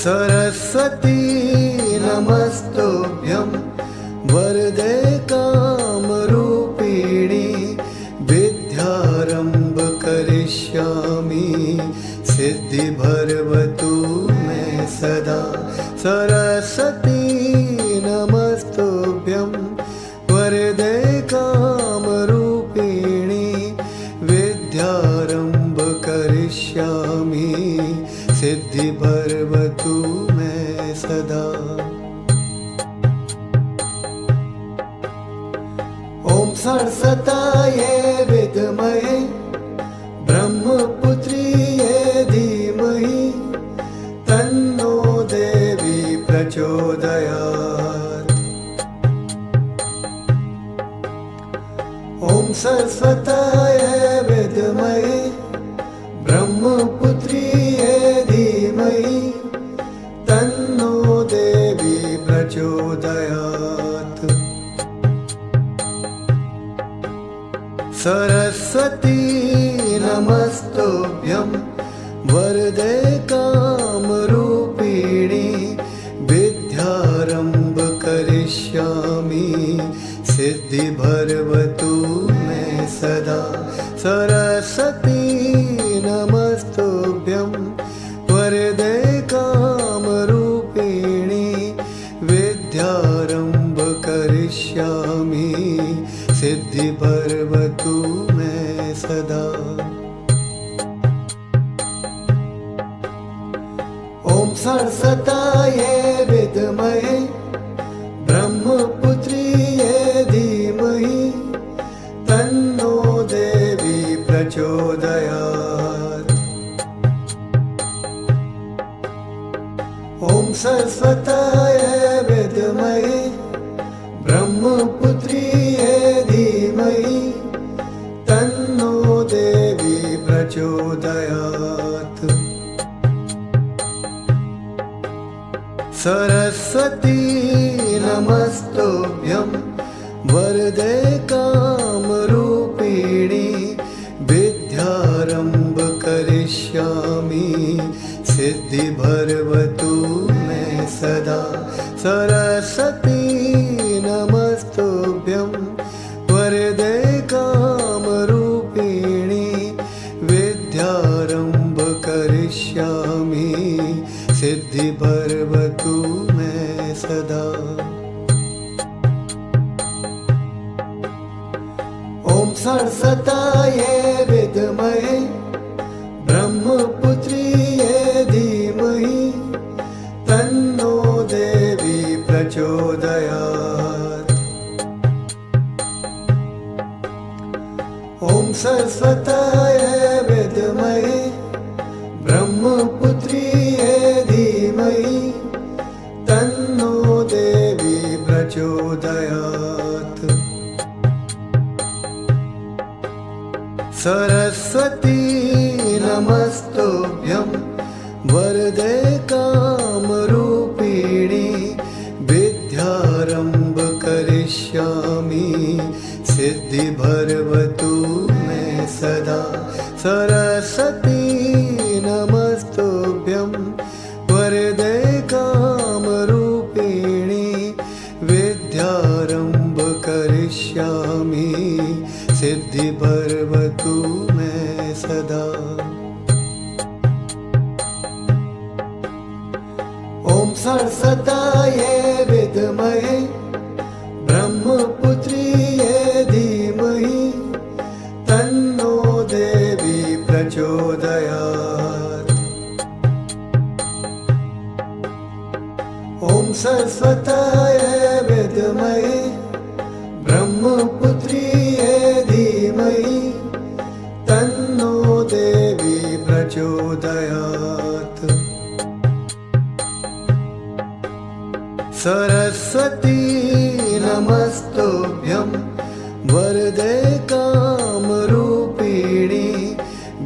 सरस्वती नमस्तुभ्यं वरदे कामरूपिणी विद्यारम्भ करिष्यामि सिद्धिर्भवतु मे सदा। सरस्वती नमस्तुभ्यं वरदे कामरूपिणी विद्यारम्भ करिष्यामि सिद्धिर्भवतु मे सदा। ॐ सरस्वत्यै विद्महे ब्रह्मपुत्र्यै धीमहि तन्नो देवी प्रचोदयात्। ॐ सरस्वत्यै विद्महे ब्रह्मपुत्र्यै धीमहि तन्नो देवी प्रचोदयात्। सरस्वती नमस्तुभ्यं वरदे कामरूपिणी विद्यारम्भ करिष्यामि सिद्धिर्भवतु मे सदा। सरस्वती नमस्तुभ्यं वरदे कामरूपिणी विद्यारम्भ करिष्यामि सिद्धिर्भवतु मे सदा। ॐ सरस्वत्यै विद्महे ब्रह्मपुत्र्यै धीमहि तन्नो देवी प्रचोदयात्। ॐ सरस्वत्यै विद्महे ब्रह्मपुत्र्यै धीमहि तन्नो देवी प्रचोदयात्। सरस्वती नमस्तुभ्यं वरदे कामरूपिणी विद्यारम्भ करिष्यामि सिद्धिर्भवतु मे सदा। सरस्वती नमस्तुभ्यं वरदे कामरूपिणी विद्यारम्भ करिष्यामि सिद्धिर्भवतु मे सदा। ॐ सरस्वत्यै विद्महे ब्रह्मपुत्र्यै धीमहि तन्नो देवी प्रचोदयात्। ॐ सरस्वत्यै विद्महे ब्रह्मपुत्र्यै धीमहि तन्नो देवी प्रचोदयात्। सरस्वती नमस्तुभ्यं वरदे कामरूपिणी विद्यारम्भ करिष्यामि सिद्धिर्भवतु मे सदा। सरस्वती नमस्तुभ्यं वरदे कामरूपिणी विद्यारम्भ करिष्यामि सिद्धिर्भवतु मे सदा। ॐ सरस्वत्यै विद्महे ब्रह्मपुत्र्यै धीमहि तन्नो देवी प्रचोदयात्। ॐ सरस्वत्यै विद्महे ब्रह्मपुत्र्यै धीमहि तन्नो देवी प्रचोदयात्। सरस्वती नमस्तुभ्यं वरदे कामरूपिणी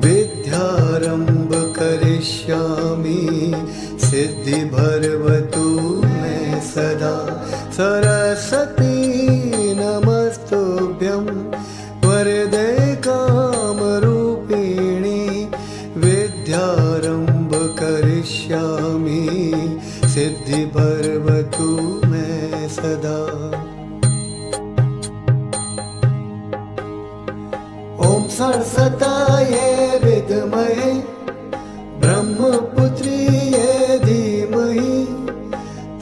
विद्यारम्भ करिष्यामि सिद्धिर्भवतु मे सदा। सरस्वती नमस्तुभ्यं वरदे कामरूपिणी विद्यारम्भ करिष्यामि भर्गवतु मे सदा। ॐ सरस्वत्यै विद्महे ब्रह्मपुत्र्यै धीमहि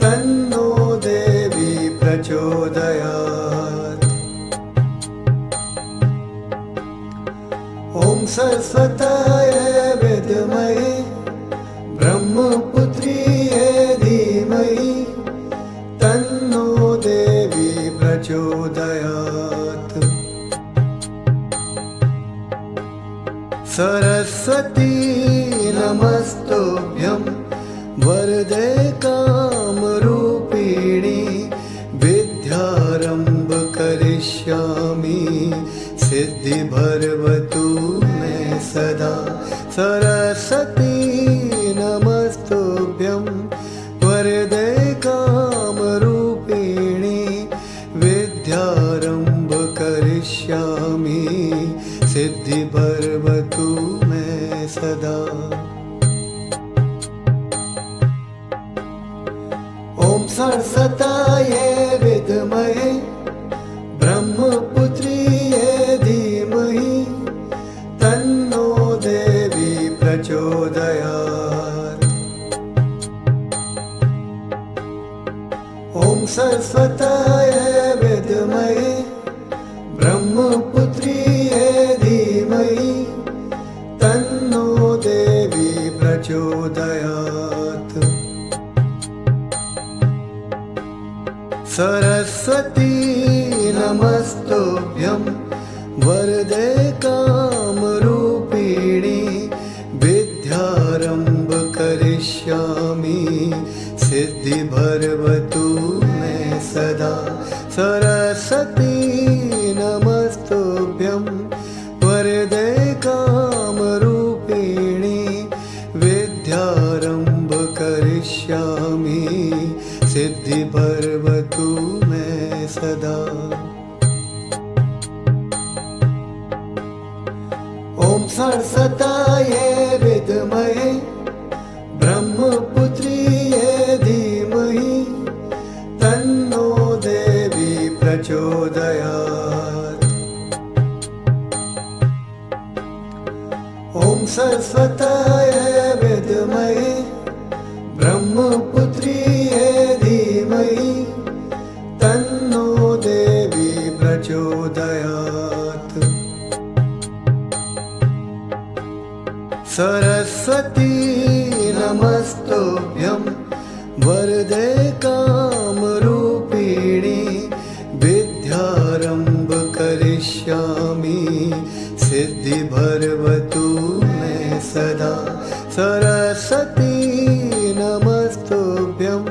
तन्नो देवी प्रचोदयात्। ॐ सरस्वत्यै विद्महे ब्रह्मपुत्र्यै धीमहि तन्नो देवी प्रचोदयात्। सरस्वती नमस्तुभ्यं वरदे कामरूपिणी विद्यारम्भ करिष्यामि सिद्धिर्भवतु मे सदा। सरस्वती नमस्तुभ्यं वरदे कामरूपिणी विद्यारम्भ करिष्यामि सिद्धिर्भवतु मे सदा। ॐ सरस्वत्यै विद्महे ब्रह्मपुत्र्यै धीमहि तन्नो देवी प्रचोदयात्। ॐ सरस्वत्यै विद्महे ब्रह्मपुत्र्यै धीमहि तन्नो देवी प्रचोदयात्। सरस्वती नमस्तुभ्यं वरदे कामरूपिणी विद्यारम्भ करिष्यामि सिद्धिर्भवतु मे सदा। सरस्वती नमस्तुभ्यं वरदे कामरूपिणी विद्यारम्भ करिष्यामि सिद्धिर्भवतु मे सदा। ॐ सरस्वत्यै विद्महे ब्रह्मपुत्र्यै धीमहि तन्नो देवी प्रचोदयात्। ॐ सरस्वत्यै विद्महे ब्रह्मपुत्र्यै धीमहि तन्नो देवी प्रचोदयात्। सरस्वती नमस्तुभ्यं वरदे कामरूपिणी विद्यारम्भ करिष्यामि सिद्धिर्भवतु मे सदा। सरस्वती नमस्तुभ्यं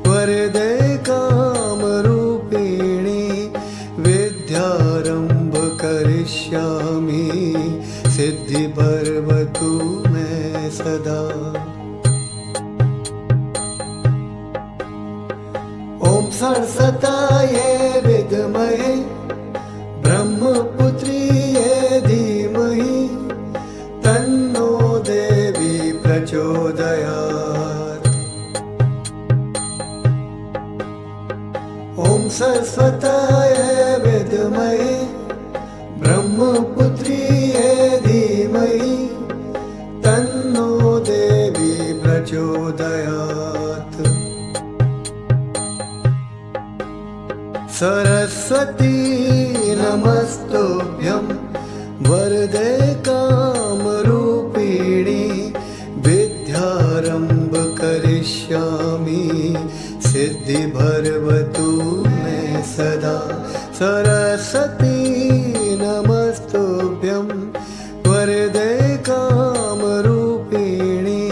वरदे कामरूपिणी विद्यारम्भ करिष्यामि सिद्धिर्भवतु मे सदा। ॐ सरस्वत्यै विद्महे ब्रह्मपुत्र्यै धीमहि तन्नो देवी प्रचोदयात्। ॐ सरस्वत्यै विद्महे ब्रह्मपुत्र्यै धीमहि तन्नो देवी प्रचोदयात्। सरस्वती नमस्तुभ्यं वरदे कामरूपिणी विद्यारम्भ करिष्यामि सिद्धिर्भवतु मे सदा। सरस्वती नमस्तुभ्यं वरदे कामरूपिणी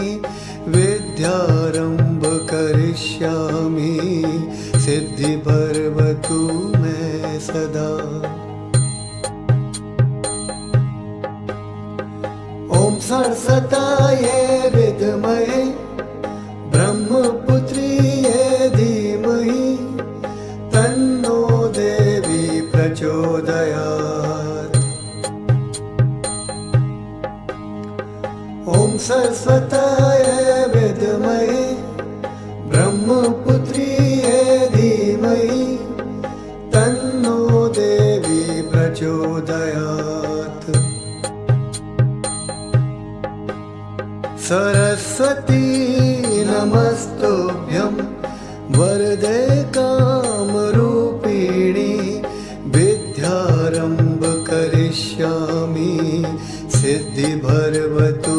विद्यारम्भ करिष्यामि सिद्धिर्भवतु मे सदा। ॐ सरस्वत्यै विद्महे ब्रह्मपुत्र्यै धीमहि तन्नो देवी प्रचोदयात्। ॐ सरस्वत्यै विद्महे ब्रह्मपुत्र्यै प्रचोदयात्। सरस्वती नमस्तुभ्यं वरदे कामरूपिणी विद्यारम्भ करिष्यामि सिद्धिर्भवतु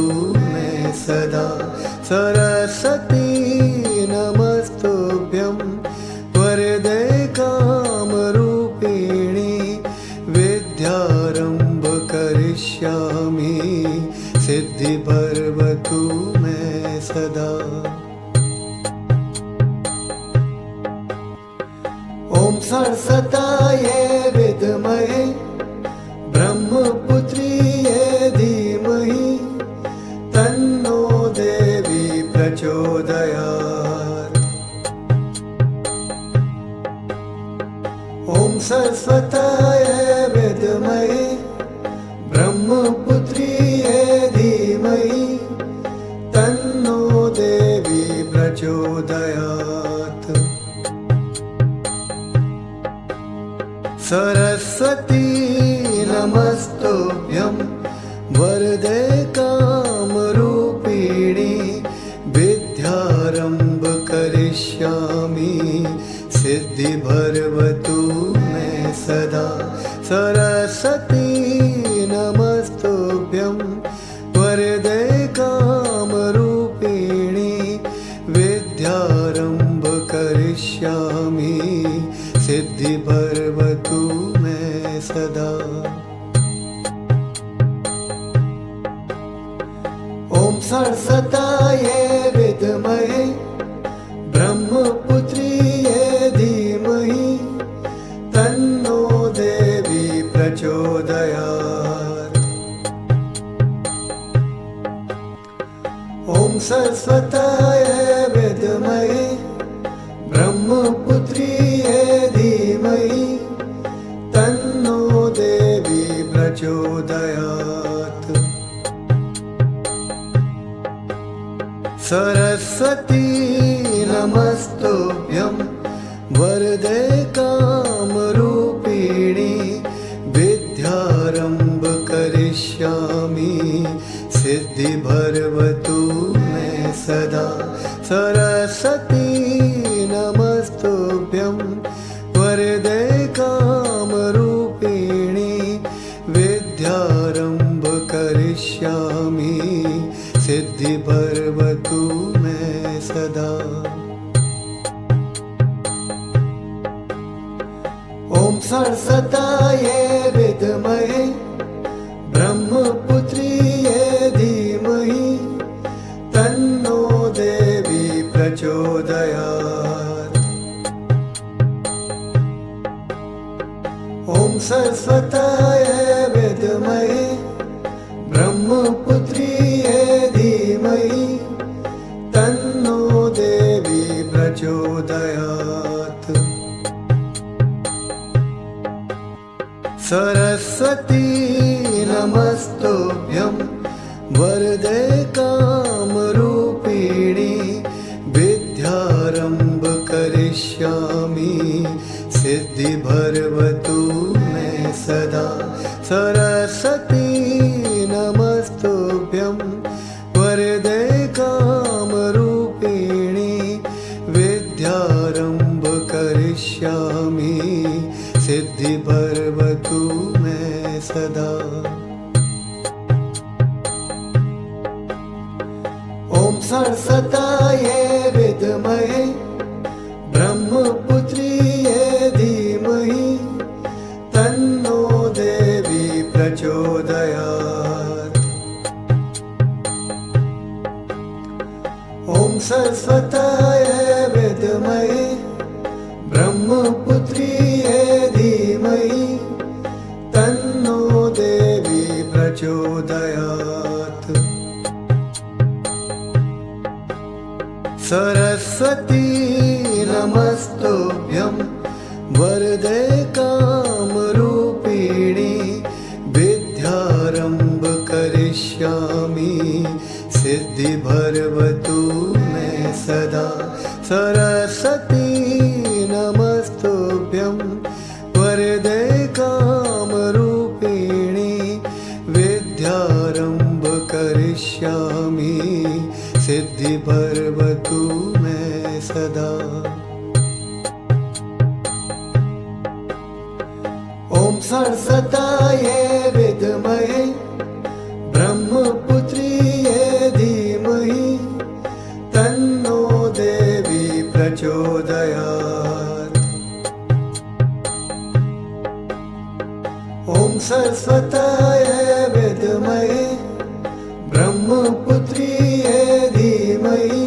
मे सदा। सरस्वती नमस्तुभ्यं वरदे कामरूपिणी विद्यारम्भ करिष्यामि सिद्धिर्भवतु मे सदा। ॐ सरस्वत्यै विद्महे ब्रह्मपुत्र्यै धीमहि तन्नो देवी प्रचोदयात्। ॐ सरस्वत्यै विद्महे ब्रह्मपुत्र्यै धीमहि तन्नो देवी प्रचोदयात्। सरस्वती नमस्तुभ्यं वरदे कामरूपिणी विद्यारम्भ करिष्यामि सिद्धिर्भवतु मे सदा। सरस्वती नमस्तुभ्यं वरदे कामरूपिणी विद्यारम्भ करिष्यामि सिद्धिर्भवतु मे सदा। ॐ सरस्वत्यै विद्महे ब्रह्मपुत्र्यै धीमहि तन्नो देवी प्रचोदयात्। ॐ सरस्वत्यै विद्महे ब्रह्मपुत्र्यै धीमहि तन्नो देवी प्रचोदयात्। सरस्वती नमस्तुभ्यं वरदे कामरूपिणी विद्यारम्भ करिष्यामि सिद्धिर्भवतु मे सदा। सरस्वती नमस्तुभ्यं वरदे कामरूपिणी विद्यारम्भ करिष्यामि सिद्धिर्भवतु मे सदा। ॐ सरस्वत्यै विद्महे ब्रह्मपुत्र्यै धीमहि तन्नो देवी प्रचोदयात्। ॐ सरस्वत्यै विद्महे ब्रह्मपुत्र्यै धीमहि तन्नो देवी प्रचोदयात्। सरस्वती नमस्तुभ्यं वरदे कामरूपिणी विद्यारम्भ करिष्यामि सिद्धिर्भवतु मे सदा। सरस्वती नमस्तुभ्यं वरदे कामरूपिणी विद्यारम्भ करिष्यामि सिद्धिर्भवतु मे सदा। ॐ सरस्वत्यै विद्महे ब्रह्मपुत्र्यै धीमहि तन्नो देवी प्रचोदयात्। ॐ सरस्वत्यै विद्महे ब्रह्मपुत्र्यै धीमहि तन्नो देवी प्रचोदयात्। सरस्वती नमस्तुभ्यं वरदे कामरूपिणी विद्यारम्भ करिष्यामि सिद्धिर्भवतु मे सदा। सरस्वती नमस्तुभ्यं वरदे कामरूपिणी करिष्यामि सिद्धिर्भवतु मे सदा। ॐ सरस्वत्यै विद्महे ब्रह्मपुत्र्यै धीमहि तन्नो देवी प्रचोदयात्। ॐ सरस्वत्यै विद्महे ब्रह्मपुत्र्यै धीमहि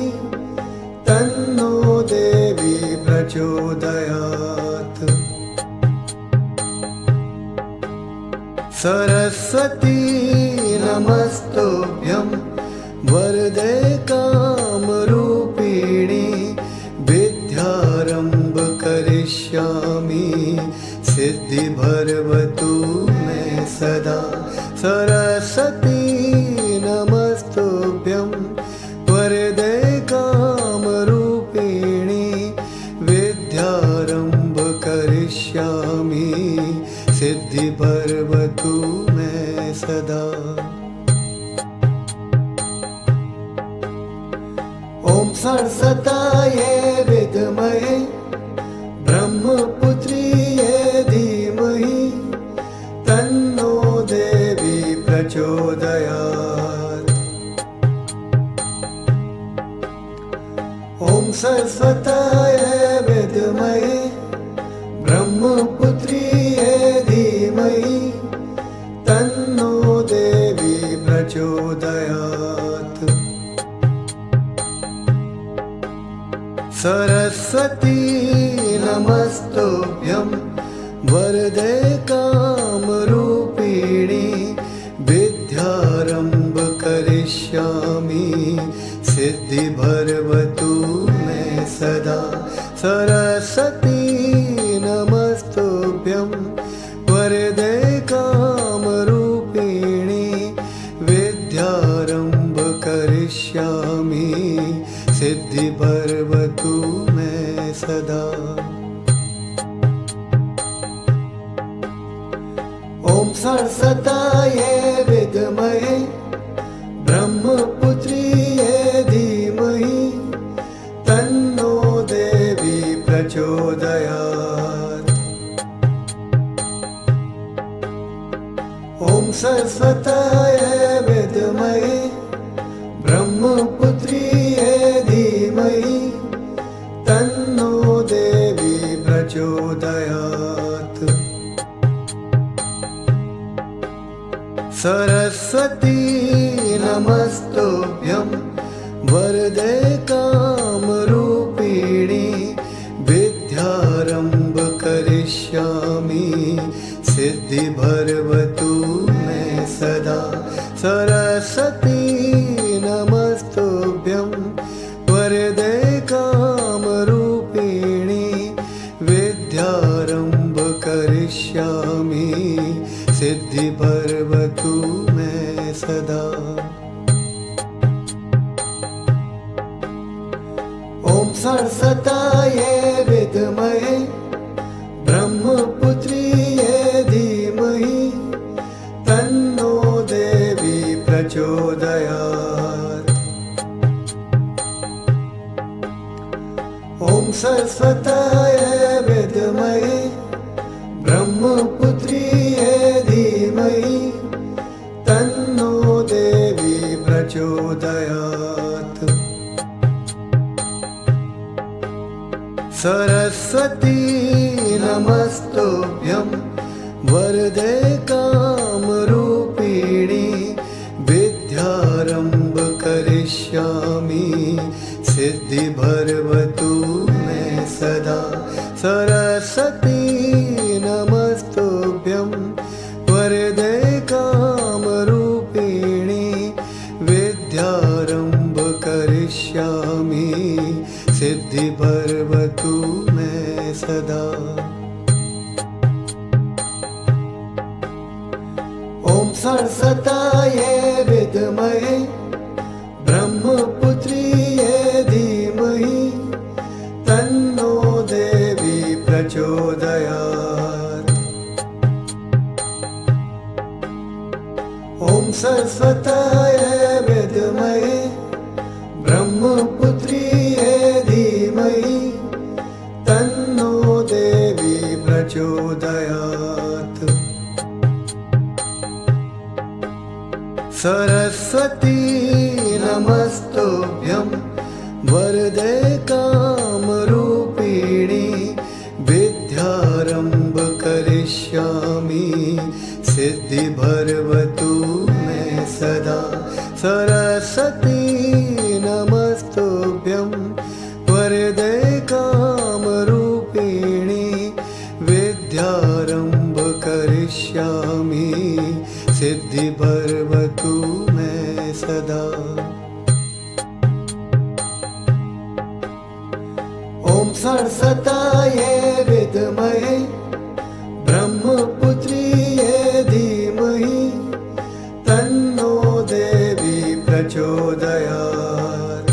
तन्नो देवी प्रचोदयात्। सरस्वती नमस्तुभ्यं वरदे कामरूपिणी विद्यारम्भ करिष्यामि सिद्धिर्भवतु मे सदा। सरस्वती नमस्तुभ्यं वरदे कामरूपिणी विद्यारम्भ करिष्यामि सिद्धिर्भवतु मे सदा। ॐ सरस्वत्यै विद्महे ब्रह्मपुत्र्यै धीमहि तन्नो देवी प्रचोदयात्। ॐ सरस्वत्यै विद्महे ब्रह्मपुत्र्यै धीमहि तन्नो देवी प्रचोदयात्। सरस्वती नमस्तुभ्यं वरदे कामरूपिणी विद्यारम्भ करिष्यामि सिद्धिर्भवतु मे सदा। सरस्वती नमस्तुभ्यं वरदे कामरूपिणी विद्यारम्भ करिष्यामि सिद्धिर्भवतु मे सदा। ॐ सरस्वत्यै विद्महे ब्रह्मपुत्र्यै धीमहि तन्नो देवी प्रचोदयात्। ॐ सरस्वत्यै विद्महे ब्रह्मपुत्र्यै धीमहि तन्नो देवी प्रचोदयात्। सरस्वती नमस्तुभ्यं वरदे कामरूपिणी विद्यारम्भ करिष्यामि सिद्धिर्भवतु मे सदा। सरस्वती नमस्तुभ्यं वरदे कामरूपिणी विद्यारम्भ करिष्यामि सिद्धिर्भवतु मे सदा। ॐ सरस्वत्यै विद्महे ब्रह्मपुत्र्यै धीमहि तन्नो देवी प्रचोदयात्। ॐ सरस्वत्यै विद्महे ब्रह्मपुत्र्यै धीमहि तन्नो देवी प्रचोदयात्। सरस्वती नमस्तुभ्यं वरदे कामरूपिणी विद्यारम्भ करिष्यामि सिद्धिर्भवतु मे सदा। सरस्वती नमस्तुभ्यं वरदे कामरूपिणी विद्यारम्भ करिष्यामि सिद्धिर्भवतु मे सदा। ॐ सरस्वत्यै विद्महे ब्रह्मपुत्र्यै धीमहि तन्नो देवी प्रचोदयात्। ॐ सरस्वत्यै नमस्तुभ्यं वरदे कामरूपिणी विद्यारम्भ करिष्यामि सिद्धिर्भवतु मे सदा सरस्वती नमस्तुभ्यं वरदे कामरूपिणी विद्यारम्भ करिष्यामि सिद्धिर्भवतु मे सदा। ॐ सरस्वत्यै विद्महे ब्रह्मपुत्र्यै धीमहि तन्नो देवी प्रचोदयात्।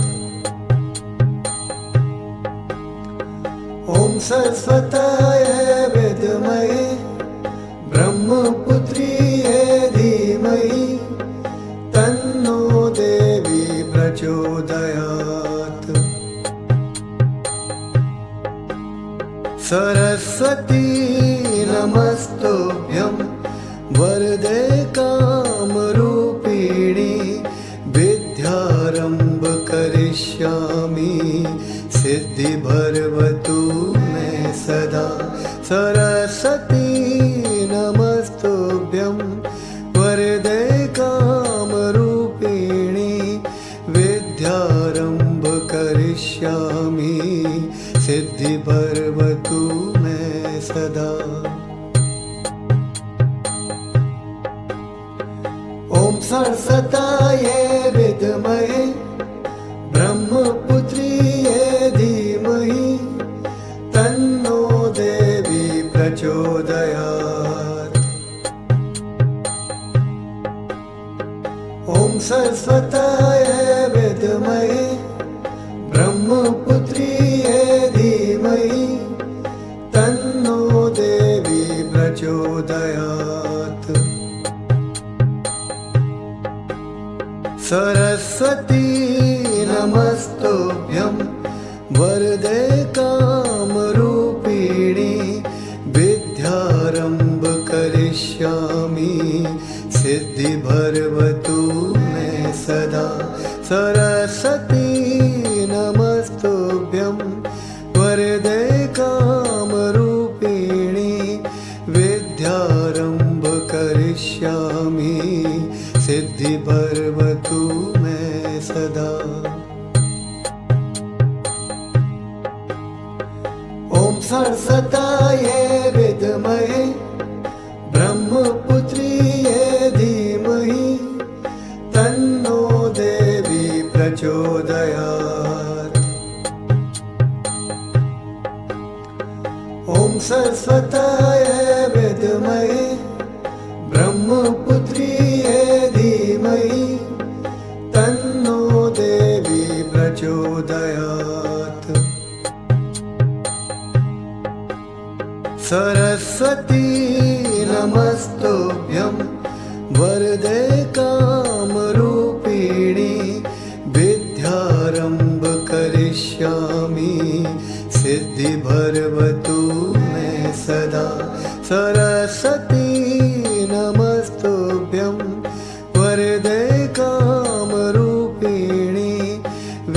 ॐ सरस्वत्यै विद्महे ब्रह्मपुत्र्यै धीमहि तन्नो देवी प्रचोदयात्। सरस्वती नमस्तुभ्यं वरदे कामरूपिणी विद्यारम्भ करिष्यामि सिद्धिर्भवतु मे सदा। सरस्वती नमस्तुभ्यं वरदे कामरूपिणी विद्यारम्भ करिष्यामि सिद्धिर्भवतु मे सदा। ॐ सरस्वत्यै विद्महे ब्रह्मपुत्र्यै धीमहि तन्नो देवी प्रचोदयात्। ॐ सरस्वत्यै विद्महे ब्रह्मपुत्र्यै धीमहि तन्नो देवी प्रचोदयात्। सरस्वती नमस्तुभ्यं वरदे कामरूपिणी विद्यारम्भ करिष्यामि सिद्धिर्भवतु मे सदा। सरस्वती नमस्तुभ्यं वरदे कामरूपिणी विद्यारम्भ करिष्यामि सिद्धिर्भवतु मे सदा। ॐ सरस्वत्यै विद्महे ब्रह्मपुत्र्यै धीमहि तन्नो देवी प्रचोदयात्। ॐ सरस्वत्यै विद्महे ब्रह्मपुत्र्यै धीमहि तन्नो देवी प्रचोदयात्। सरस्वती नमस्तुभ्यं वरदे कामरूपिणी विद्यारम्भ करिष्यामि सिद्धिर्भवतु मे सदा। सरस्वती नमस्तुभ्यं वरदे कामरूपिणी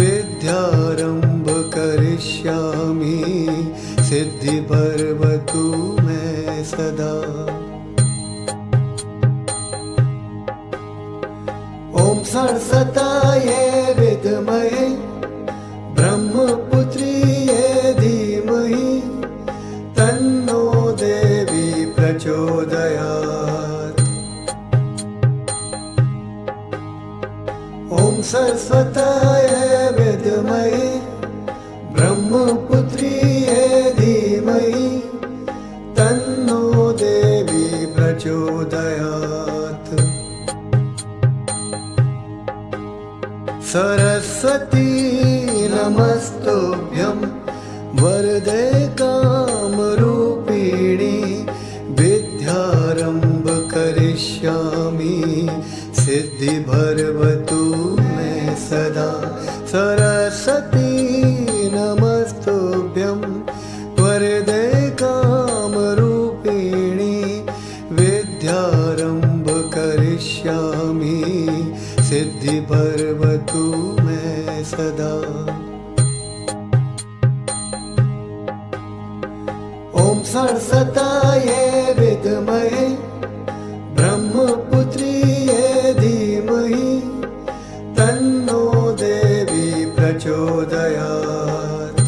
विद्यारम्भ करिष्यामि सिद्धिर्भवतु मे सदा। ॐ सरस्वत्यै विद्महे ब्रह्मपुत्र्यै धीमहि तन्नो देवी प्रचोदयात्। ॐ सरस्वत्यै विद्महे ब्रह्मपुत्र्यै धीमहि तन्नो देवी प्रचोदयात्। सरस्वती नमस्तुभ्यं वरदे कामरूपिणी विद्यारम्भ करिष्यामि सिद्धिर्भवतु मे सदा। सरस्वती नमस्तुभ्यं वरदे कामरूपिणी विद्यारम्भ करिष्यामि सिद्धिर्भवतु भर्वतु मे सदा। ॐ सरस्वत्यै विद्महे ब्रह्मपुत्र्यै धीमहि तन्नो देवी प्रचोदयात्।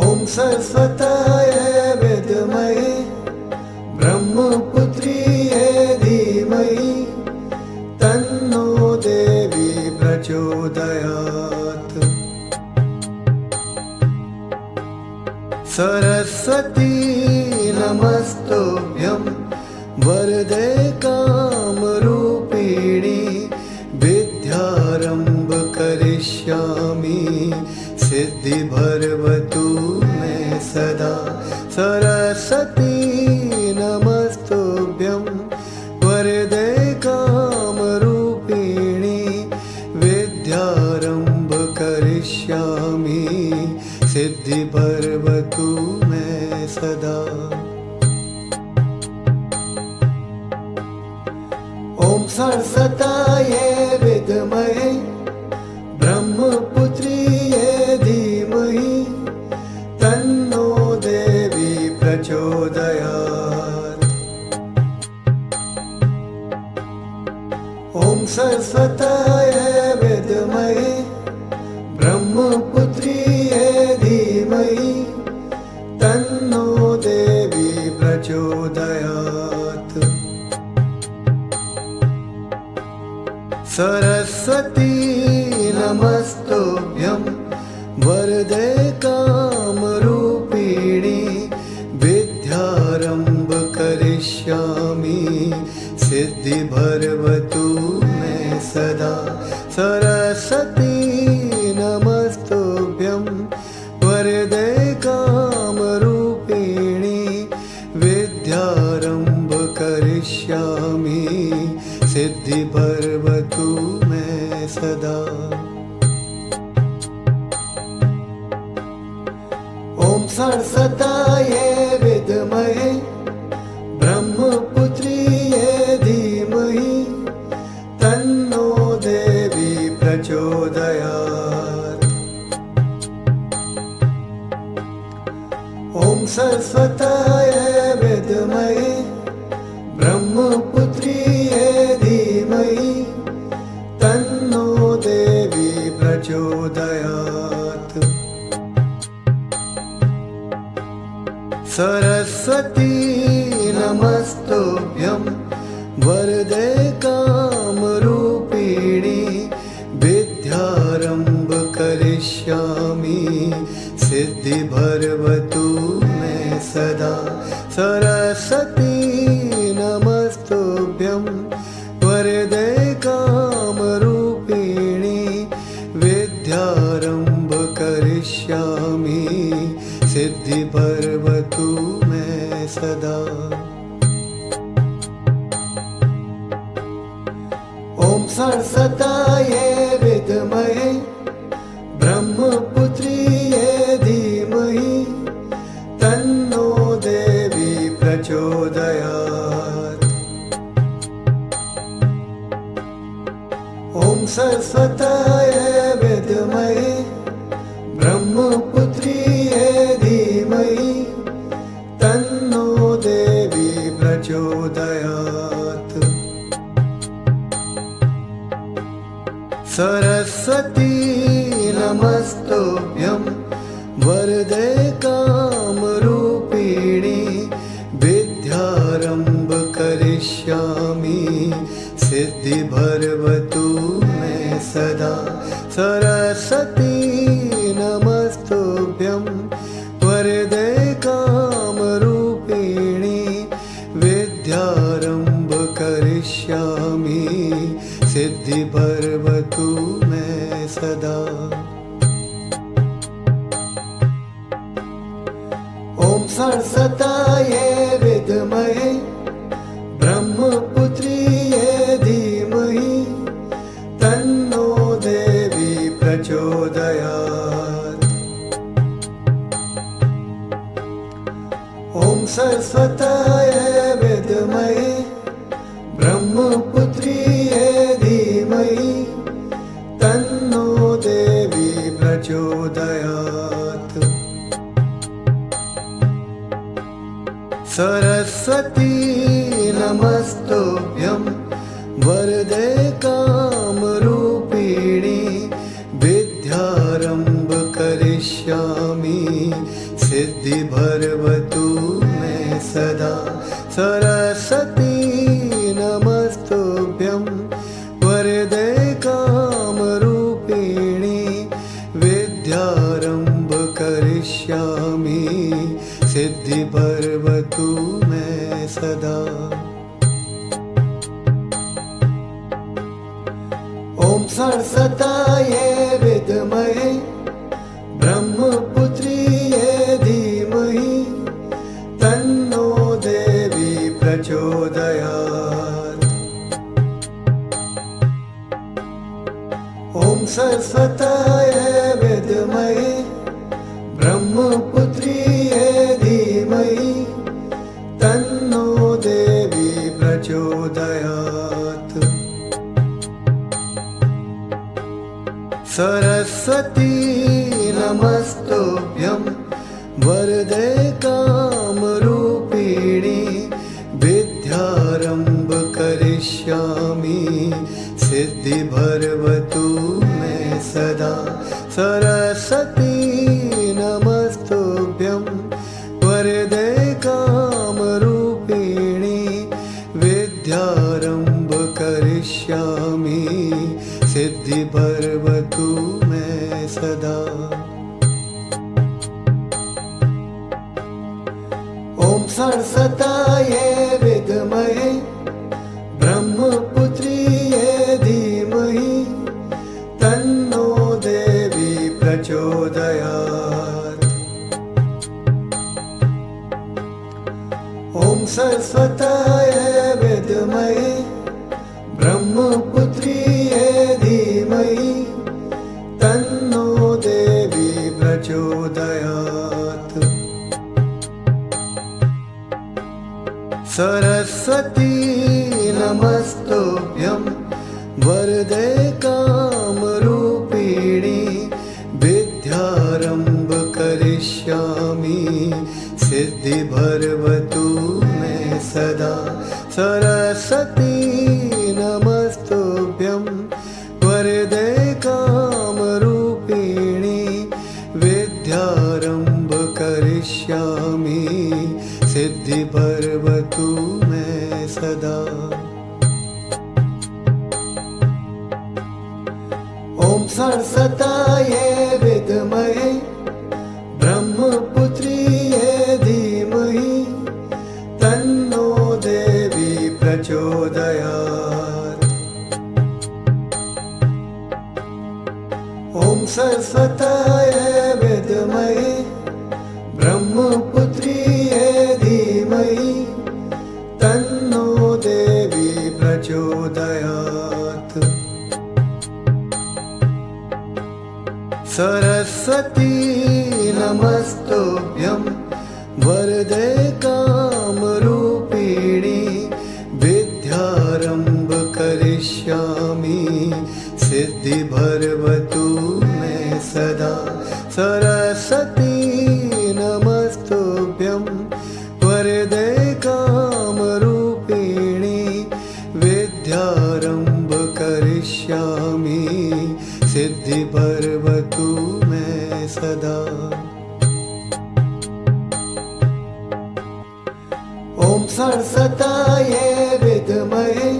ॐ सरस्वत्यै विद्महे ब्रह्मपुत्र्यै धीमहि तन्नो देवी प्रचोदयात्। सरस्वती नमस्तुभ्यं वरदे कामरूपिणी विद्यारम्भ करिष्यामि सिद्धिर्भवतु मे सदा। सरस्वती नमस्तुभ्यं वरदे कामरूपिणी विद्यारम्भ करिष्यामि सिद्धिर्भवतु मे सदा। ॐ सरस्वत्यै विद्महे ब्रह्मपुत्र्यै धीमहि तन्नो देवी प्रचोदयात्। ॐ सरस्वत्यै विद्महे ब्रह्मपुत्र्यै धीमहि तन्नो देवी प्रचोदयात्। सरस्वती नमस्तुभ्यं वरदे कामरूपिणी विद्यारम्भ करिष्यामि सिद्धिर्भवतु मे सदा। सरस्वती नमस्तुभ्यं वरदे कामरूपिणी विद्यारम्भ करिष्यामि सिद्धिर्भवतु मे सदा। ॐ सरस्वत्यै विद्महे ब्रह्मपुत्र्यै धीमहि तन्नो देवी प्रचोदयात्। ॐ सरस्वत्यै विद्महे ब्रह्मपुत्र्यै धीमहि तन्नो देवी प्रचोदयात्। सरस्वती नमस्तुभ्यं वरदे कामरूपिणी विद्यारम्भ करिष्यामि सिद्धिर्भवतु मे सदा। सरस्वती नमस्तुभ्यं वरदे कामरूपिणी विद्यारम्भ करिष्यामि सिद्धिर्भवतु मे सदा। ॐ सरस्वत्यै विद्महे ब्रह्मपुत्र्यै धीमहि तन्नो देवी प्रचोदयात्। ॐ सरस्वत्यै विद्महे ब्रह्मपुत्र्यै धीमहि तन्नो देवी प्रचोदयात्। सरस्वती नमस्तुभ्यं वरदे कामरूपिणी विद्यारम्भ करिष्यामि सिद्धिर्भवतु मे सदा। सरस्वती नमस्तुभ्यं वरदे कामरूपिणी विद्यारम्भ करिष्यामि सिद्धिर्भवतु मे सदा। ॐ सरस्वत्यै विद्महे ब्रह्मपुत्र्यै धीमहि तन्नो देवी प्रचोदयात्। ॐ सरस्वत्यै विद्महे ब्रह्मपुत्र्यै कामरूपिणी विद्यारम्भ करिष्यामि सिद्धिर्भवतु मे सदा सरस्वती नमस्तुभ्यं वरदे कामरूपिणी विद्यारम्भ करिष्यामि सिद्धिर्भवतु मे सदा। ॐ सरस्वत्यै विद्महे ब्रह्मपुत्र्यै धीमहि तन्नो देवी प्रचोदयात्। ॐ सरस्वत्यै विद्महे ब्रह्मपुत्र्यै धीमहि तन्नो देवी प्रचोदयात्। सरस्वती नमस्तुभ्यं वरदे कामरूपिणी विद्यारम्भ करिष्यामि सिद्धिर्भवतु मे सदा सरस्वती नमस्तुभ्यं वरदे कामरूपिणी विद्यारम्भ करिष्यामि सिद्धिर्भवतु मे सदा। ॐ सरस्वत्यै विद्महे ब्रह्मपुत्र्यै धीमहि तन्नो देवी प्रचोदयात्। ॐ सरस्वत्यै विद्महे ब्रह्मपुत्र्यै धीमहि तन्नो देवी प्रचोदयात्। सरस्वती नमस्तुभ्यं वरदे कामरूपिणी विद्यारम्भ करिष्यामि सिद्धिर्भवतु मे सदा सरस्वती नमस्तुभ्यं वरदे कामरूपिणी विद्यारम्भ करिष्यामि सिद्धिर्भवतु मे सदा। ॐ सरस्वत्यै विद्महे ब्रह्मपुत्र्यै धीमहि तन्नो देवी प्रचोदयात्। ॐ सरस्वत्यै विद्महे ब्रह्मपुत्र्यै धीमहि तन्नो देवी प्रचोदयात्। सरस्वती नमस्तुभ्यं वरदे कामरूपिणी विद्यारम्भ करिष्यामि सिद्धिर्भवतु मे सदा सरस्वती नमस्तुभ्यं वरदे कामरूपिणी विद्यारम्भ करिष्यामि सिद्धिर्भवतु मे सदा। ॐ सरस्वत्यै विद्महे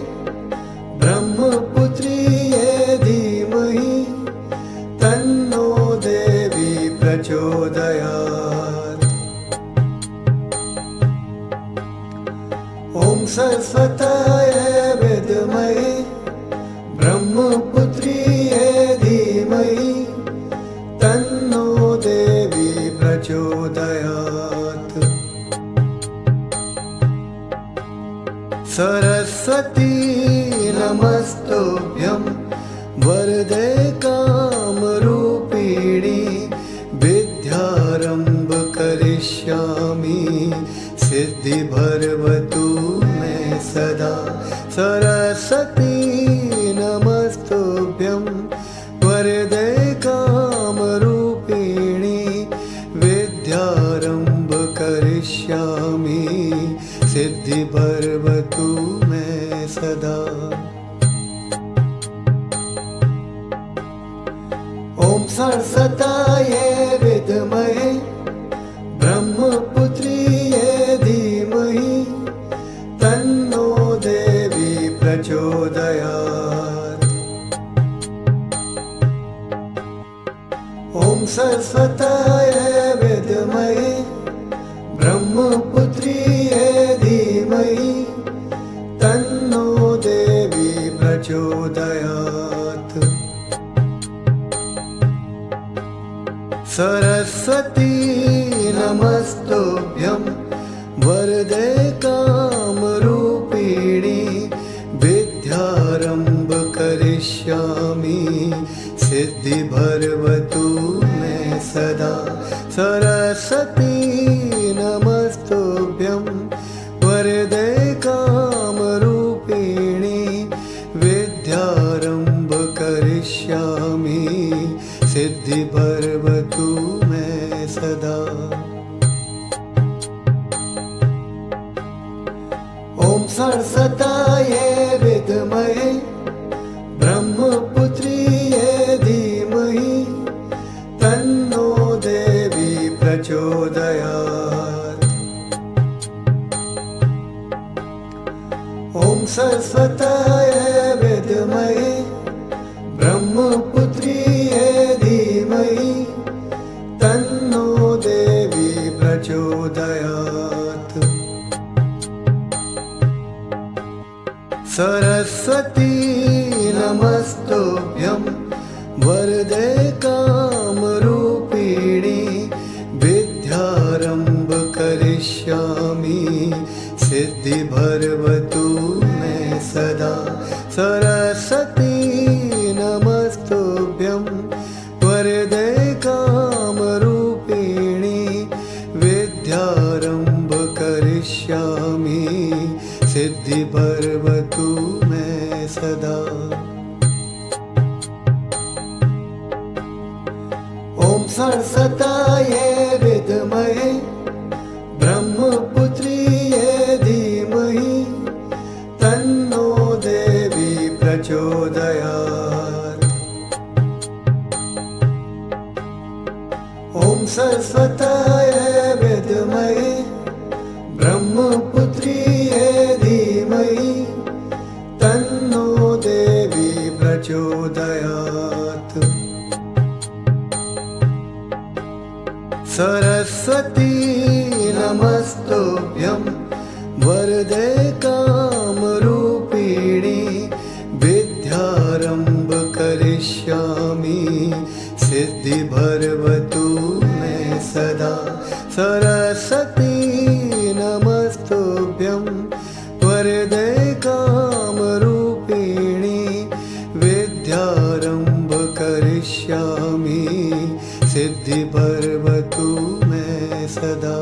ब्रह्मपुत्र्यै धीमहि तन्नो देवी प्रचोदयात्। ॐ सरस्वत्यै विद्महे ब्रह्मपुत्र्यै धीमहि तन्नो देवी प्रचोदयात्। सरस्वती नमस्तुभ्यं वरदे कामरूपिणी विद्यारम्भ करिष्यामि सिद्धिर्भवतु मे सदा सरस्वती नमस्तुभ्यं वरदे कामरूपिणी विद्यारम्भ करिष्यामि सिद्धिर्भवतु मे सदा। सरस्वताये विद्महे ब्रह्मपुत्र्यै धीमहि तन्नो देवी प्रचोदयात्। ॐ सरस्वताये विद्महे ब्रह्मपुत्र्यै धीमहि तन्नो देवी प्रचोदयात्। सरस्वती नमस्तुभ्यं वरदे कामरूपिणी विद्यारम्भ करिष्यामि सिद्धिर्भवतु मे सदा। सरस्वती नमस्तुभ्यं वरदे कामरूपिणी विद्यारम्भ करिष्यामि सिद्धिर्भवतु मे सदा। ॐ सरस्वताये विद्महे ब्रह्मपुत्र्यै धीमहि तन्नो देवी प्रचोदयात्। ॐ सरस्वताये विद्महे ब्रह्मपुत्र्यै धीमहि तन्नो देवी प्रचोदयात्। सरस्वती नमस्तुभ्यं वरदे कामरूपिणी विद्यारम्भ करिष्यामि सिद्धिर्भवतु मे सदा। सरस्वती नमस्तुभ्यं वरदे कामरूपिणी विद्यारम्भ करिष्यामि सिद्धिर्भवतु मे सदा। ॐ सरस्वताये विद्महे ब्रह्मपुत्र्यै धीमहि तन्नो देवी प्रचोदयात्। ॐ सरस्वताये विद्महे ब्रह्मपुत्र्यै धीमहि तन्नो देवी प्रचोदयात्। सरस्वती नमस्तुभ्यं वरदे कामरूपिणी विद्यारम्भ करिष्यामि सिद्धिर्भवतु मे सदा। सरस्वती नमस्तुभ्यं वरदे कामरूपिणी विद्यारम्भ करिष्यामि सिद्धिर्भवतु मे सदा।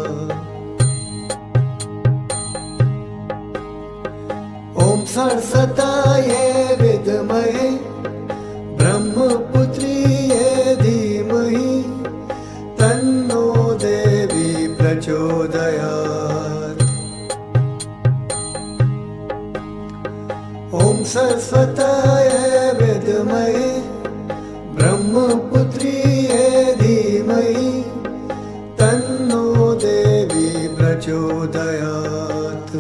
ॐ सरस्वताये विद्महे ब्रह्मपुत्र्यै धीमहि तन्नो देवी प्रचोदयात्। ॐ सरस्वताये विद्महे ब्रह्मपुत्र्यै धीमहि तन्नो देवी प्रचोदयात्।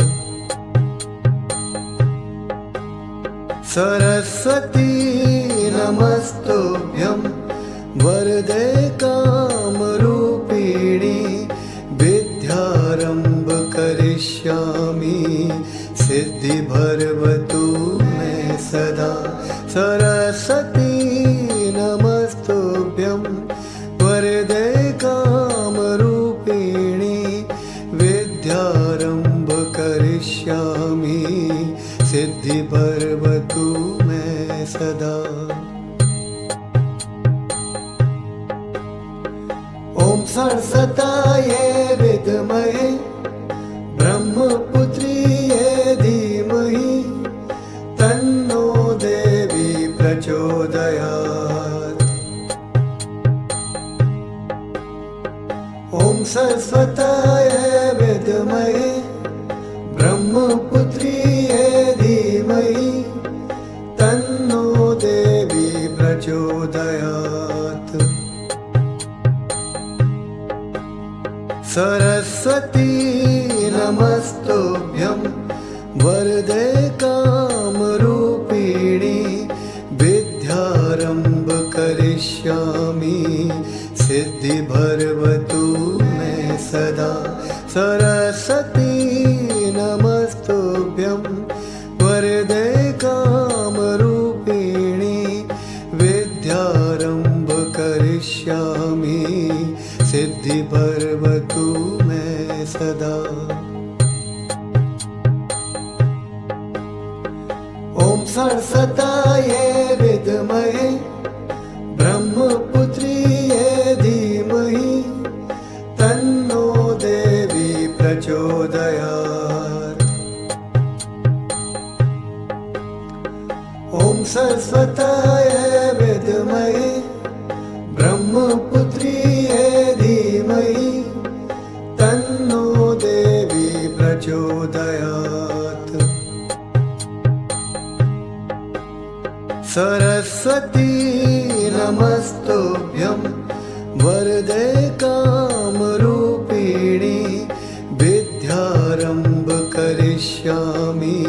सरस्वती नमस्तुभ्यं वरदे कामरूपिणी विद्यारम्भ करिष्यामि सिद्धिर्भवतु मे सदा। सरस्वती नमस्तुभ्यं वरदे कामरूपिणी विद्यारम्भ करिष्यामि सिद्धिर्भवतु मे सदा। ॐ सरस्वताये विद्महे ब्रह्मपुत्र्यै धीमहि तन्नो देवी प्रचोदयात्। ॐ सरस्वताये विद्महे ब्रह्मपुत्र्यै धीमहि तन्नो देवी प्रचोदयात्। सरस्वती नमस्तुभ्यं वरदे कामरूपिणी विद्यारम्भ करिष्यामि सिद्धिर्भवतु मे सदा सरस्वती नमस्तुभ्यं वरदे कामरूपिणी विद्यारम्भ करिष्यामि सिद्धिर्भवतु मे सदा। ॐ सरस्वत्यै विद्महे ब्रह्मपुत्र्यै धीमहि तन्नो देवी प्रचोदयात्। ॐ सरस्वत्यै विद्महे ब्रह्मपुत्र्यै धीमहि तन्नो देवी प्रचोदयात्। सरस्वती नमस्तुभ्यं वरदे कामरूपिणी विद्यारम्भ करिष्यामि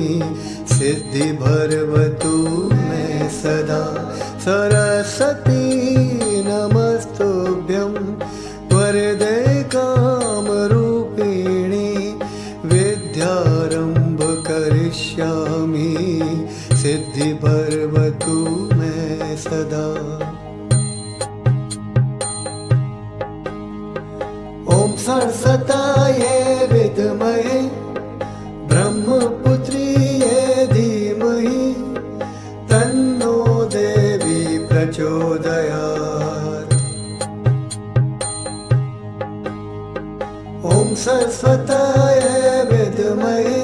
सिद्धिर्भवतु मे सदा सरस्वती नमस्तुभ्यं वरदे कामरूपिणी विद्यारम्भ करिष्यामि सिद्धिर्भवतु मे सदा। ॐ सरस्वत्यै विद्महे ब्रह्मपुत्र्यै धीमहि तन्नो देवी प्रचोदयात्। ॐ सरस्वत्यै विद्महे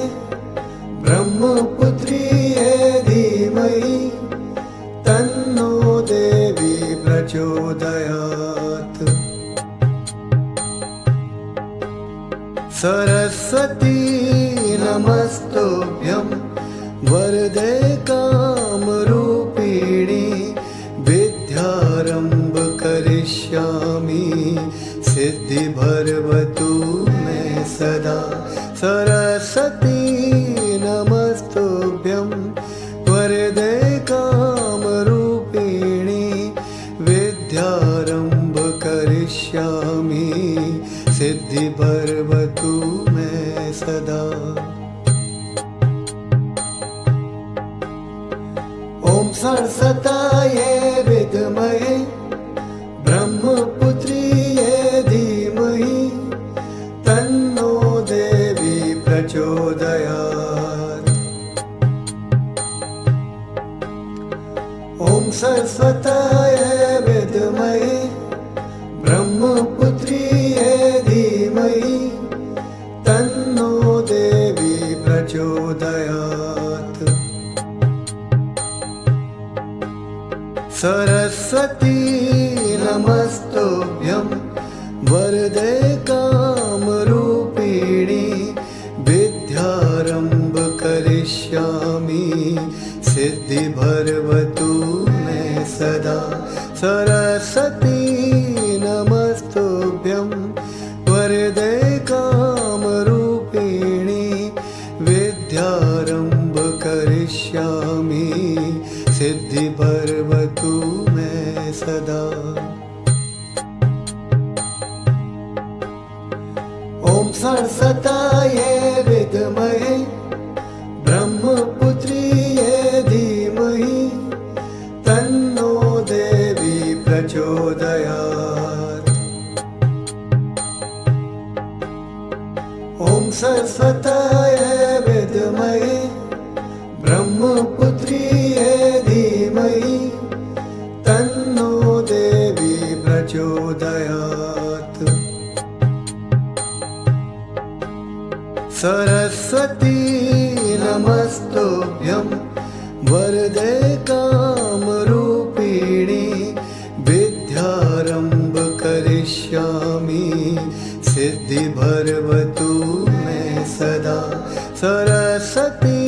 ब्रह्मपुत्र्यै धीमहि तन्नो देवी प्रचोदयात्। सरस्वती नमस्तुभ्यं वरदे कामरूपिणी विद्यारम्भ करिष्यामि सिद्धिर्भवतु मे सदा सरस्वती नमस्तुभ्यं वरदे कामरूपिणी विद्यारम्भ करिष्यामि सिद्धिर्भवतु मे सदा। ॐ सरस्वत्यै विद्महे ब्रह्मपुत्र्यै धीमहि तन्नो देवी प्रचोदयात्। ॐ सरस्वत्यै विद्महे ब्रह्मपुत्र्यै धीमहि तन्नो देवी प्रचोदयात्। सरस्वती नमस्तुभ्यं वरदे कामरूपिणी विद्यारम्भ करिष्यामि सिद्धिर्भवतु मे सदा सरस्वती नमस्तुभ्यं वरदे कामरूपिणी विद्यारम्भ करिष्यामि सिद्धिर्भवतु मे सदा। ॐ सरस्वत्यै विद्महे ब्रह्मपुत्र्यै धीमहि तन्नो देवी प्रचोदयात्। ॐ सरस्वत्यै विद्महे ब्रह्मपुत्र्यै धीमहि तन्नो देवी प्रचोदयात्। सरस्वती नमस्तुभ्यं वरदे कामरूपिणी विद्यारम्भ करिष्यामि सिद्धिर्भवतु मे सदा सरस्वती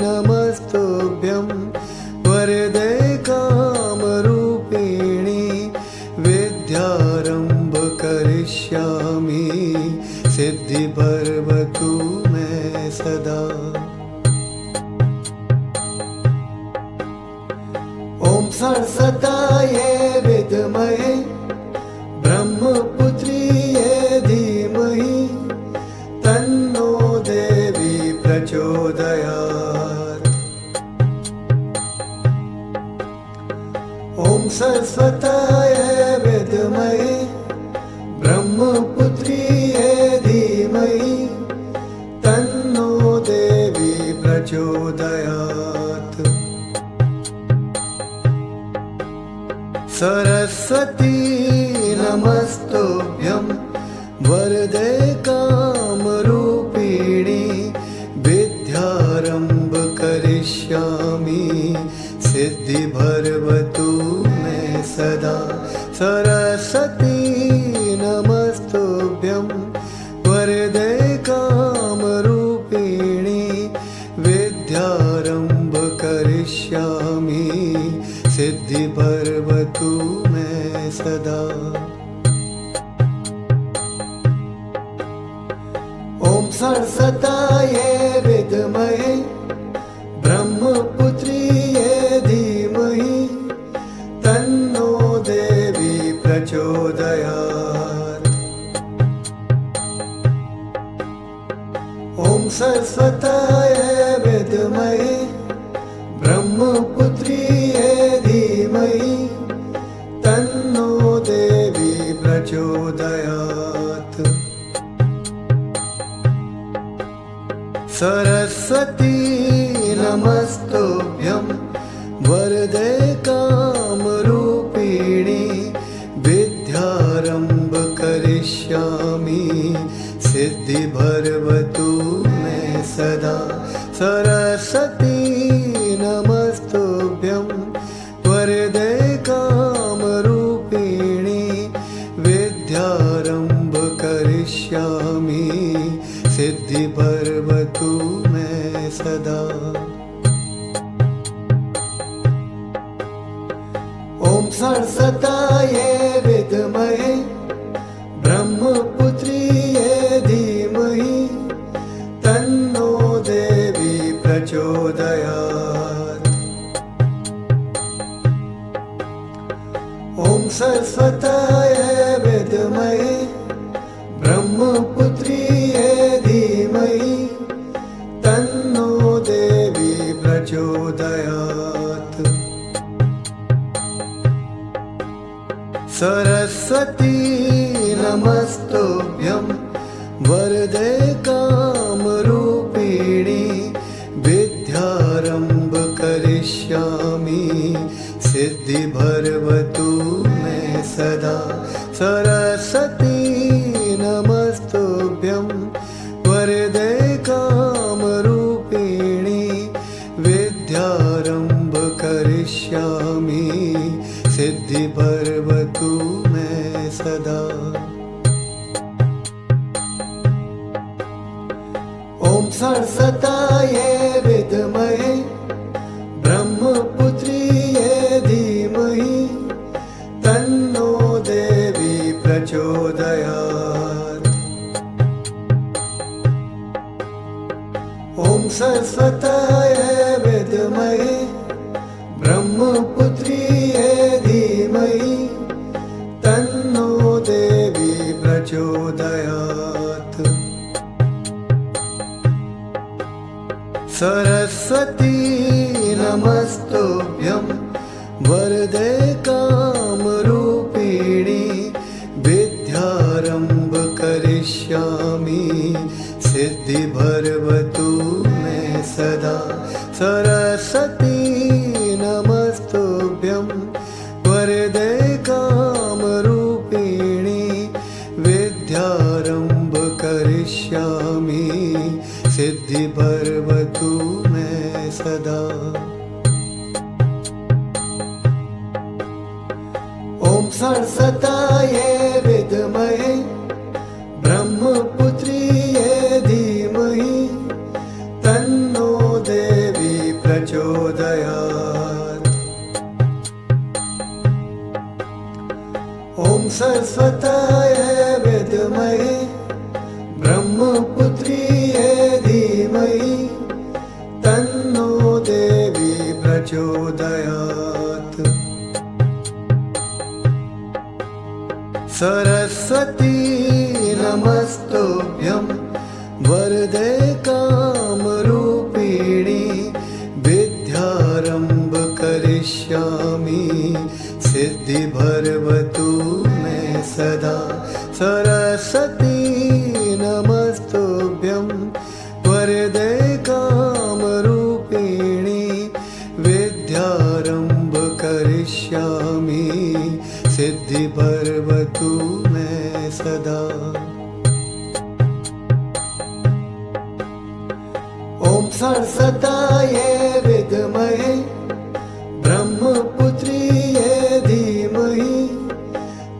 नमस्तुभ्यं वरदे कामरूपिणी विद्यारम्भ करिष्यामि सरस्वताये विद्महे ब्रह्मपुत्र्यै धीमहि तन्नो देवी प्रचोदयात्। ॐ सरस्वताये विद्महे ब्रह्मपुत्र्यै धीमहि तन्नो देवी प्रचोदयात्। सरस्वती नमस्तुभ्यं वरदे कामरूपिणी विद्यारम्भ करिष्यामि सिद्धिर्भवतु मे सदा। सरस्वती नमस्तुभ्यं वरदे कामरूपिणी विद्यारम्भ करिष्यामि सिद्धिर्भवतु मे सदा। ॐ सरस्वताये विद्महे ब्रह्मपुत्र्यै धीमहि तन्नो देवी प्रचोदयात्। ॐ सरस्वताये विद्महे ब्रह्मपुत्र्यै धीमहि तन्नो देवी प्रचोदयात्। सरस्वती नमस्तुभ्यं वरदे कामरूपिणी विद्यारम्भ करिष्यामि सिद्धिर्भवतु मे सदा। सरस्वती नमस्तुभ्यं वरदे कामरूपिणी विद्यारम्भ करिष्यामि सिद्धिर्भवतु मे सदा। ॐ सरस्वताये विद्महे ब्रह्मपुत्र्यै धीमहि तन्नो देवी प्रचोदयात्। ॐ सरस्वताये विद्महे ब्रह्मपुत्र्यै धीमहि तन्नो देवी प्रचोदयात्। सरस्वती नमस्तुभ्यं वरदे कामरूपिणी विद्यारम्भ करिष्यामि सिद्धिर्भवतु मे सदा। सरस्वती नमस्तुभ्यं वरदे कामरूपिणी विद्यारम्भ करिष्यामि सिद्धिर्भवतु मे सदा। ॐ सरस्वताये विद्महे ब्रह्मपुत्र्यै धीमहि तन्नो देवी प्रचोदयात्। ॐ सरस्वताये विद्महे ब्रह्मपुत्र्यै धीमहि तन्नो देवी प्रचोदयात्। सरस्वती नमस्तुभ्यं वरदे कामरूपिणी विद्यारम्भ करिष्यामि सिद्धिर्भवतु मे सदा। सरस्वती नमस्तुभ्यं वरदे कामरूपिणी विद्यारम्भ करिष्यामि सिद्धिर्भवतु मे सदा। ॐ सरस्वताये विद्महे ब्रह्मपुत्र्यै धीमहि तन्नो देवी प्रचोदयात्। ॐ सरस्वताये विद्महे ब्रह्मपुत्र्यै धीमहि तन्नो देवी प्रचोदयात्। सरस्वती नमस्तुभ्यं वरदे कामरूपिणी विद्यारम्भ करिष्यामि सिद्धिर्भवतु मे सदा। सरस्वती नमस्तुभ्यं वरदे कामरूपिणी विद्यारम्भ करिष्यामि सिद्धिर्भवतु मे सदा। ॐ सरस्वत्यै विद्महे ब्रह्मपुत्र्यै धीमहि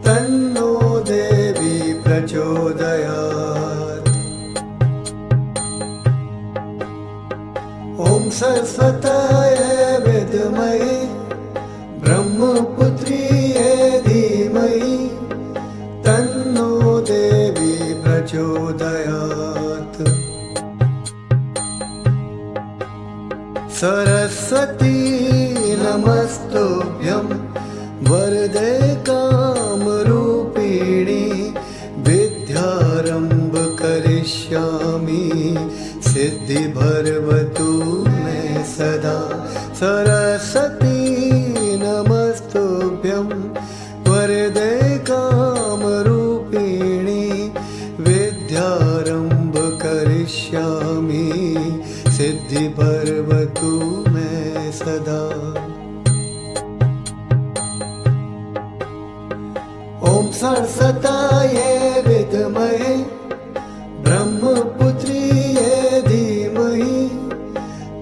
तन्नो देवी प्रचोदयात्। ॐ सरस्वत्यै विद्महे ब्रह्मपुत्र्यै धीमहि तन्नो देवी प्रचोदयात्। सरस्वती नमस्तुभ्यं वरदे कामरूपिणी विद्यारम्भ करिष्यामि सिद्धिर्भवतु मे सदा। सरस्वती नमस्तुभ्यं वरदे कामरूपिणी विद्यारम्भ करिष्यामि सिद्धिर्भवतु मे सदा। ॐ सरस्वत्यै विद्महे ब्रह्मपुत्र्यै धीमहि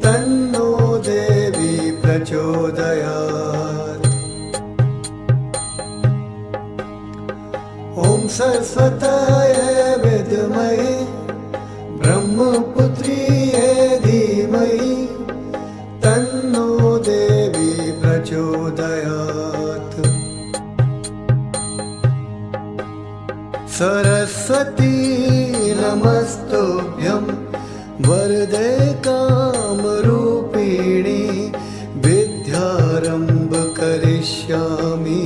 तन्नो देवी प्रचोदयात्। ॐ सरस्वत्यै विद्महे ब्रह्मपुत्र्यै धीमहि तन्नो देवी प्रचोदयात्। सरस्वती नमस्तुभ्यं वरदे कामरूपिणी विद्यारम्भ करिष्यामि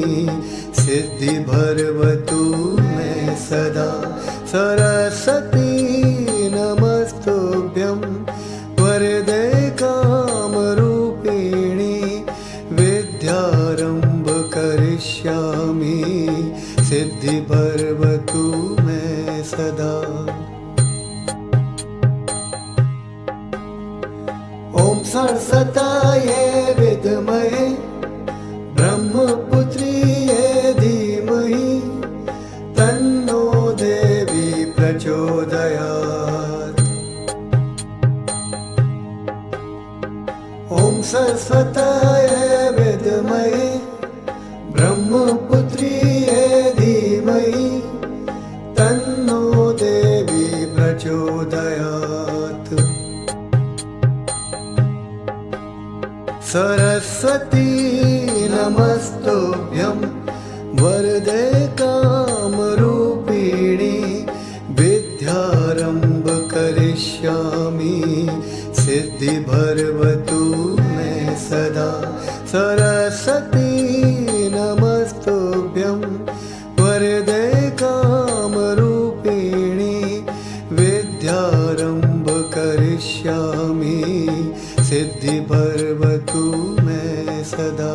सिद्धिर्भवतु मे सदा। सरस्वती नमस्तुभ्यं वरदे कामरूपिणी विद्यारम्भ करिष्यामि सिद्धिर्भवतु मे सदा। ॐ सरस्वत्यै विद्महे ब्रह्मपुत्र्यै धीमहि तन्नो देवी प्रचोदयात्। ॐ सरस्वत्यै विद्महे ब्रह्मपुत्र्यै धीमहि तन्नो देवी प्रचोदयात्। सरस्वती नमस्तुभ्यं वरदे कामरूपिणी विद्यारम्भ करिष्यामि सिद्धिर्भवतु मे सदा। सरस्वती नमस्तुभ्यं वरदे कामरूपिणी विद्यारम्भ करिष्यामि सिद्धिर्भवतु मे सदा।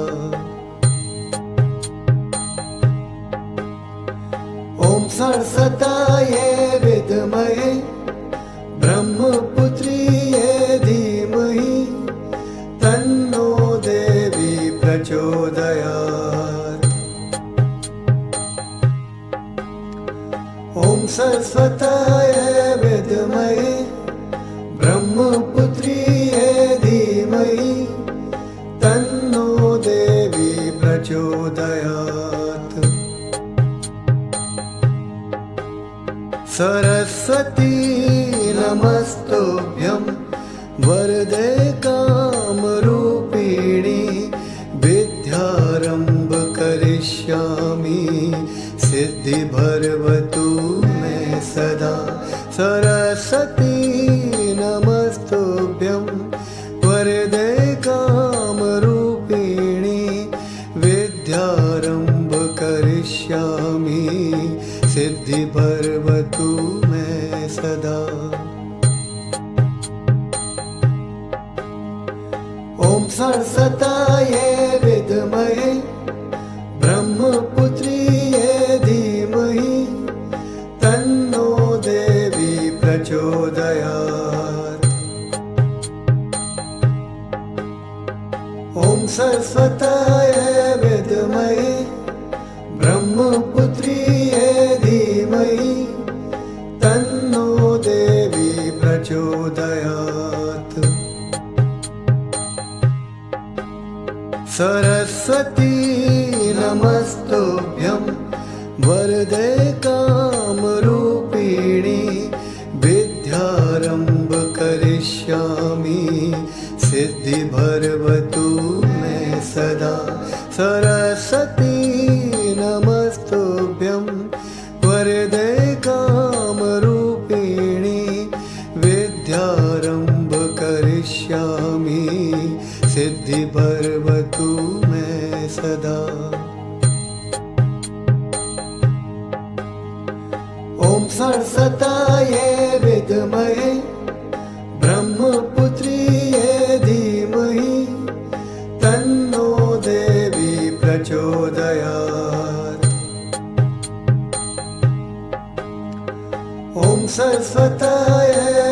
ॐ सरस्वत्यै विद्महे ब्रह्मपुत्र्यै धीमहि तन्नो देवी प्रचोदयात्। ॐ सरस्वत्यै विद्महे ब्रह्मपुत्र्यै धीमहि तन्नो देवी प्रचोदयात्। सरस्वती नमस्तुभ्यं वरदे कामरूपिणी विद्यारम्भ करिष्यामि सिद्धिर्भवतु मे सदा। सरस्वती नमस्तुभ्यं वरदे कामरूपिणी विद्यारम्भ करिष्यामि सिद्धिर्भवतु मे सदा। ॐ सरस्वत्यै विद्महे ब्रह्मपुत्र्यै धीमहि तन्नो देवी प्रचोदयात्। ॐ सरस्वत्यै विद्महे ब्रह्मपुत्र्यै धीमहि तन्नो देवी प्रचोदयात्। सरस्वती नमस्तुभ्यं वरदे कामरूपिणी विद्यारम्भ करिष्यामि सिद्धिर्भवतु मे सदा। सरस्वती नमस्तुभ्यं वरदे कामरूपिणी विद्यारम्भ करिष्यामि सिद्धिर्भवतु मे सदा। ॐ सरस्वत्यै विद्महे ब्रह्मपुत्र्यै धीमहि तन्नो देवी प्रचोदयात्। ॐ सरस्वत्यै